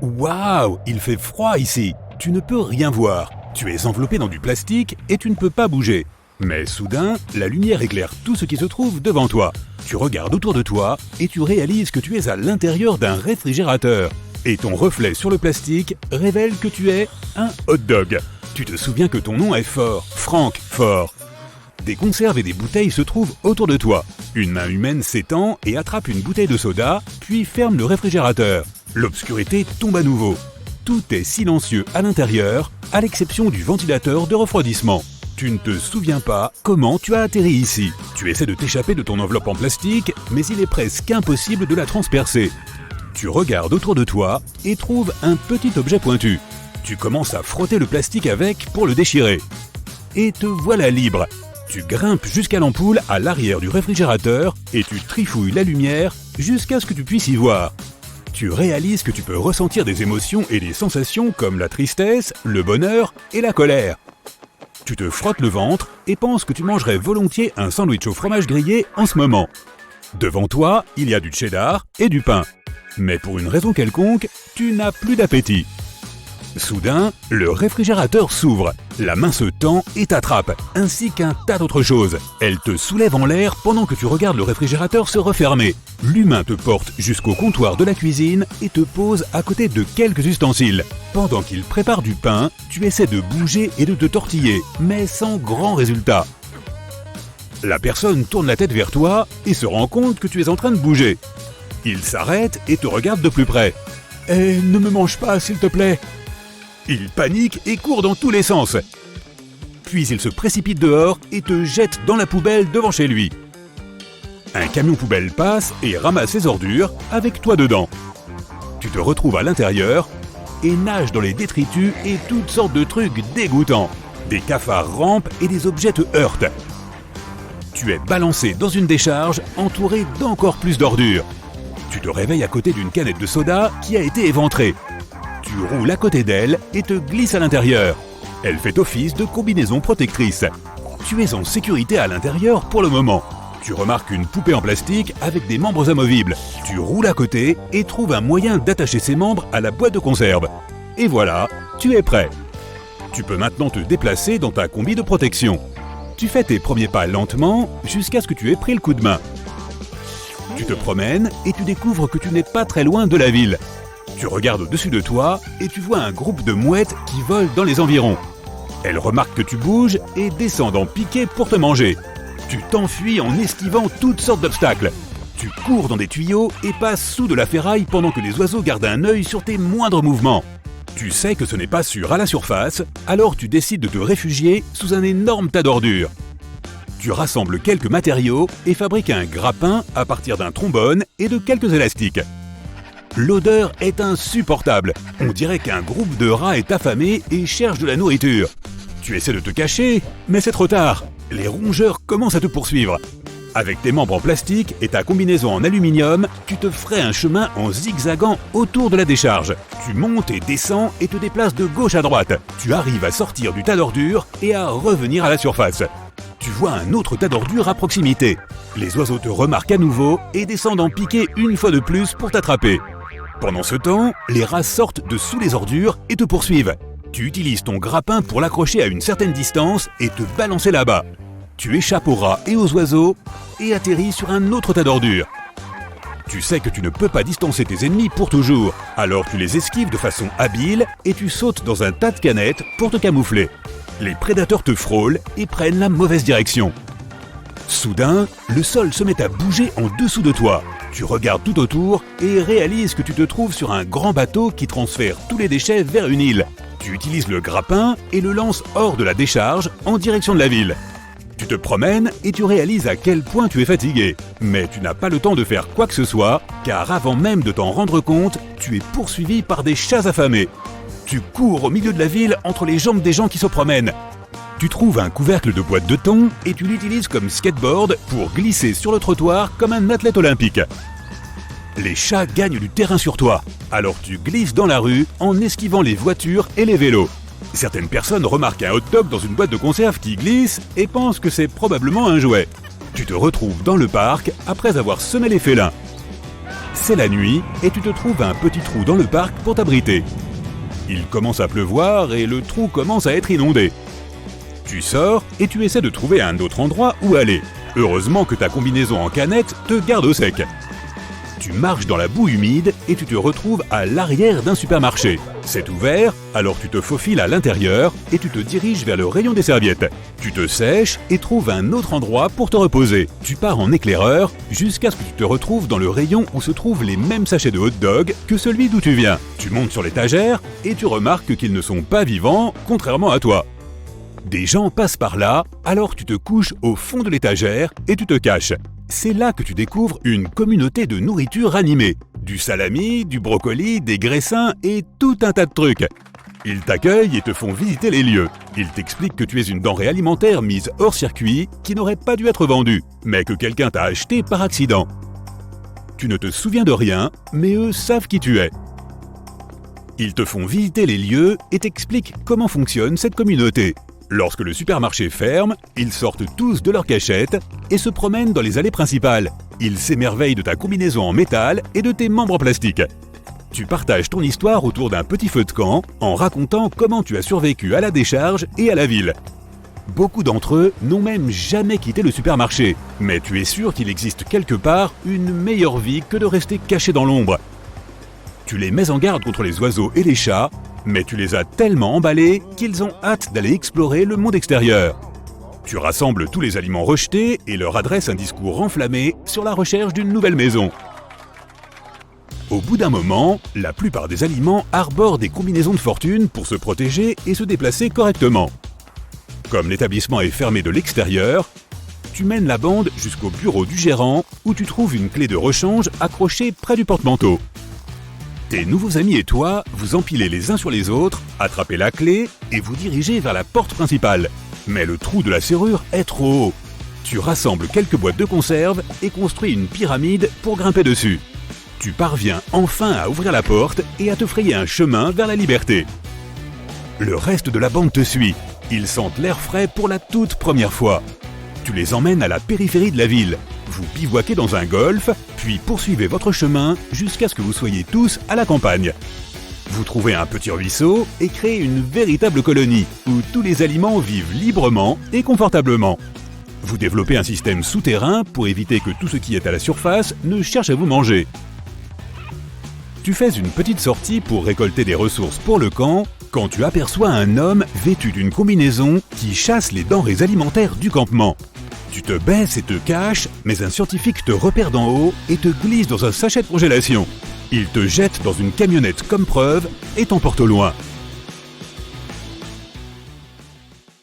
Waouh, il fait froid ici. Tu ne peux rien voir. Tu es enveloppé dans du plastique et tu ne peux pas bouger. Mais soudain, la lumière éclaire tout ce qui se trouve devant toi. Tu regardes autour de toi et tu réalises que tu es à l'intérieur d'un réfrigérateur. Et ton reflet sur le plastique révèle que tu es un hot dog. Tu te souviens que ton nom est Fort, Frank Fort. Des conserves et des bouteilles se trouvent autour de toi. Une main humaine s'étend et attrape une bouteille de soda, puis ferme le réfrigérateur. L'obscurité tombe à nouveau. Tout est silencieux à l'intérieur, à l'exception du ventilateur de refroidissement. Tu ne te souviens pas comment tu as atterri ici. Tu essaies de t'échapper de ton enveloppe en plastique, mais il est presque impossible de la transpercer. Tu regardes autour de toi et trouves un petit objet pointu. Tu commences à frotter le plastique avec pour le déchirer. Et te voilà libre. Tu grimpes jusqu'à l'ampoule à l'arrière du réfrigérateur et tu trifouilles la lumière jusqu'à ce que tu puisses y voir. Tu réalises que tu peux ressentir des émotions et des sensations comme la tristesse, le bonheur et la colère. Tu te frottes le ventre et penses que tu mangerais volontiers un sandwich au fromage grillé en ce moment. Devant toi, il y a du cheddar et du pain. Mais pour une raison quelconque, tu n'as plus d'appétit. Soudain, le réfrigérateur s'ouvre, la main se tend et t'attrape, ainsi qu'un tas d'autres choses. Elle te soulève en l'air pendant que tu regardes le réfrigérateur se refermer. L'humain te porte jusqu'au comptoir de la cuisine et te pose à côté de quelques ustensiles. Pendant qu'il prépare du pain, tu essaies de bouger et de te tortiller, mais sans grand résultat. La personne tourne la tête vers toi et se rend compte que tu es en train de bouger. Il s'arrête et te regarde de plus près. « Ne me mange pas, s'il te plaît !» Il panique et court dans tous les sens. Puis il se précipite dehors et te jette dans la poubelle devant chez lui. Un camion poubelle passe et ramasse ses ordures avec toi dedans. Tu te retrouves à l'intérieur et nages dans les détritus et toutes sortes de trucs dégoûtants. Des cafards rampent et des objets te heurtent. Tu es balancé dans une décharge entourée d'encore plus d'ordures. Tu te réveilles à côté d'une canette de soda qui a été éventrée. Tu roules à côté d'elle et te glisses à l'intérieur. Elle fait office de combinaison protectrice. Tu es en sécurité à l'intérieur pour le moment. Tu remarques une poupée en plastique avec des membres amovibles. Tu roules à côté et trouves un moyen d'attacher ses membres à la boîte de conserve. Et voilà, tu es prêt. Tu peux maintenant te déplacer dans ta combi de protection. Tu fais tes premiers pas lentement jusqu'à ce que tu aies pris le coup de main. Tu te promènes et tu découvres que tu n'es pas très loin de la ville. Tu regardes au-dessus de toi et tu vois un groupe de mouettes qui volent dans les environs. Elles remarquent que tu bouges et descendent en piqué pour te manger. Tu t'enfuis en esquivant toutes sortes d'obstacles. Tu cours dans des tuyaux et passes sous de la ferraille pendant que les oiseaux gardent un œil sur tes moindres mouvements. Tu sais que ce n'est pas sûr à la surface, alors tu décides de te réfugier sous un énorme tas d'ordures. Tu rassembles quelques matériaux et fabriques un grappin à partir d'un trombone et de quelques élastiques. L'odeur est insupportable. On dirait qu'un groupe de rats est affamé et cherche de la nourriture. Tu essaies de te cacher, mais c'est trop tard. Les rongeurs commencent à te poursuivre. Avec tes membres en plastique et ta combinaison en aluminium, tu te ferais un chemin en zigzagant autour de la décharge. Tu montes et descends et te déplaces de gauche à droite. Tu arrives à sortir du tas d'ordures et à revenir à la surface. Tu vois un autre tas d'ordures à proximité. Les oiseaux te remarquent à nouveau et descendent en piqué une fois de plus pour t'attraper. Pendant ce temps, les rats sortent de sous les ordures et te poursuivent. Tu utilises ton grappin pour l'accrocher à une certaine distance et te balancer là-bas. Tu échappes aux rats et aux oiseaux et atterris sur un autre tas d'ordures. Tu sais que tu ne peux pas distancer tes ennemis pour toujours, alors tu les esquives de façon habile et tu sautes dans un tas de canettes pour te camoufler. Les prédateurs te frôlent et prennent la mauvaise direction. Soudain, le sol se met à bouger en dessous de toi. Tu regardes tout autour et réalises que tu te trouves sur un grand bateau qui transfère tous les déchets vers une île. Tu utilises le grappin et le lances hors de la décharge en direction de la ville. Tu te promènes et tu réalises à quel point tu es fatigué. Mais tu n'as pas le temps de faire quoi que ce soit, car avant même de t'en rendre compte, tu es poursuivi par des chats affamés. Tu cours au milieu de la ville entre les jambes des gens qui se promènent. Tu trouves un couvercle de boîte de thon et tu l'utilises comme skateboard pour glisser sur le trottoir comme un athlète olympique. Les chats gagnent du terrain sur toi, alors tu glisses dans la rue en esquivant les voitures et les vélos. Certaines personnes remarquent un hot dog dans une boîte de conserve qui glisse et pensent que c'est probablement un jouet. Tu te retrouves dans le parc après avoir semé les félins. C'est la nuit et tu te trouves un petit trou dans le parc pour t'abriter. Il commence à pleuvoir et le trou commence à être inondé. Tu sors et tu essaies de trouver un autre endroit où aller. Heureusement que ta combinaison en canette te garde au sec. Tu marches dans la boue humide et tu te retrouves à l'arrière d'un supermarché. C'est ouvert, alors tu te faufiles à l'intérieur et tu te diriges vers le rayon des serviettes. Tu te sèches et trouves un autre endroit pour te reposer. Tu pars en éclaireur jusqu'à ce que tu te retrouves dans le rayon où se trouvent les mêmes sachets de hot dog que celui d'où tu viens. Tu montes sur l'étagère et tu remarques qu'ils ne sont pas vivants, contrairement à toi. Des gens passent par là, alors tu te couches au fond de l'étagère et tu te caches. C'est là que tu découvres une communauté de nourriture animée. Du salami, du brocoli, des graissins et tout un tas de trucs. Ils t'accueillent et te font visiter les lieux. Ils t'expliquent que tu es une denrée alimentaire mise hors circuit qui n'aurait pas dû être vendue, mais que quelqu'un t'a acheté par accident. Tu ne te souviens de rien, mais eux savent qui tu es. Ils te font visiter les lieux et t'expliquent comment fonctionne cette communauté. Lorsque le supermarché ferme, ils sortent tous de leur cachette et se promènent dans les allées principales. Ils s'émerveillent de ta combinaison en métal et de tes membres en plastique. Tu partages ton histoire autour d'un petit feu de camp en racontant comment tu as survécu à la décharge et à la ville. Beaucoup d'entre eux n'ont même jamais quitté le supermarché, mais tu es sûr qu'il existe quelque part une meilleure vie que de rester caché dans l'ombre. Tu les mets en garde contre les oiseaux et les chats, mais tu les as tellement emballés qu'ils ont hâte d'aller explorer le monde extérieur. Tu rassembles tous les aliments rejetés et leur adresses un discours enflammé sur la recherche d'une nouvelle maison. Au bout d'un moment, la plupart des aliments arborent des combinaisons de fortune pour se protéger et se déplacer correctement. Comme l'établissement est fermé de l'extérieur, tu mènes la bande jusqu'au bureau du gérant où tu trouves une clé de rechange accrochée près du porte-manteau. Tes nouveaux amis et toi, vous empilez les uns sur les autres, attrapez la clé et vous dirigez vers la porte principale. Mais le trou de la serrure est trop haut. Tu rassembles quelques boîtes de conserve et construis une pyramide pour grimper dessus. Tu parviens enfin à ouvrir la porte et à te frayer un chemin vers la liberté. Le reste de la bande te suit. Ils sentent l'air frais pour la toute première fois. Tu les emmènes à la périphérie de la ville. Vous bivouaquez dans un golf, puis poursuivez votre chemin jusqu'à ce que vous soyez tous à la campagne. Vous trouvez un petit ruisseau et créez une véritable colonie où tous les aliments vivent librement et confortablement. Vous développez un système souterrain pour éviter que tout ce qui est à la surface ne cherche à vous manger. Tu fais une petite sortie pour récolter des ressources pour le camp quand tu aperçois un homme vêtu d'une combinaison qui chasse les denrées alimentaires du campement. Tu te baisses et te caches, mais un scientifique te repère d'en haut et te glisse dans un sachet de congélation. Il te jette dans une camionnette comme preuve et t'emporte au loin.